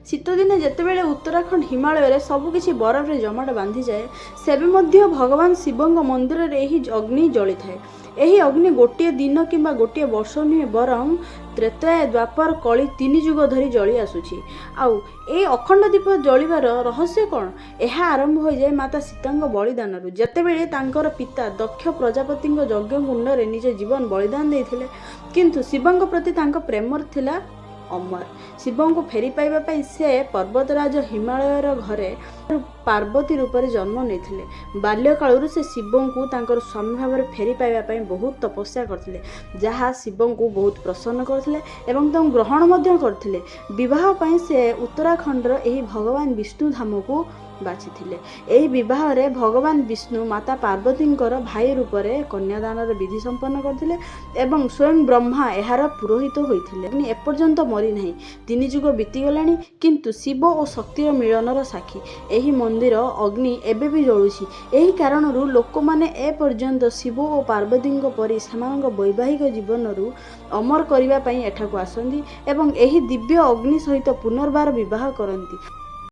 शीत दिने जेतेबेले उत्तराखंड हिमालय रे सबकिछि बरफ रे जमाट बांधि जाए सेबे मध्य भगवान शिवंग मंदिर रे एही अग्नि जली थाए। एही अग्नि गोटे दिन किंबा गोटे वर्ष नुहे बरं त्रेताय द्वापर कली 3 जुग धरी जली आसुछि। आउ ए अखंड दीप जलिबार रहस्य कौन? यह आरंभ हो जाए माता सीतांग बलिदान रु। जेतेबेले तांकर पिता दक्ष प्रजापति यज्ञ कुंड रे निज जीवन बलिदान देथिले, किंतु शिवंग प्रति तांक प्रेम थिला अमर। शिवं को फेरी पाइबा पई से पर्वतराज हिमालयर घरे पार्वती रूप में जन्म नहीं। बाल्यकालू से शिवं को तांकर स्वामी भाव में फेरी पाइबा पई बहुत तपस्या करथिले, जहाँ शिवं को बहुत प्रसन्न करथिले एवं तां ग्रहण मध्य करथिले। विवाह पई से उत्तराखंडर एही भगवान विष्णु धाम को बाछिथिले। एही विवाह रे भगवान विष्णु माता पार्वतींकर भाई रूप में कन्यादान विधि संपन्न करथिले एवं स्वयं ब्रह्मा एहार पुरोहित होइथिले। एपर्यंत मरी नहीं, 3 जुग बीतीगलानी, किंतु शिव और शक्तिर मिलनर साक्षी एही मंदिर अग्नि एबे भी जलुछि। एही कारणरू लोक माने ए पर्यंत शिव और पार्वती परि सेमानक वैवाहिक जीवनरू अमर करिबा पई एठाकु आसंदी एवं एही दिव्य अग्नि सहित पुनर्बार विवाह करंती।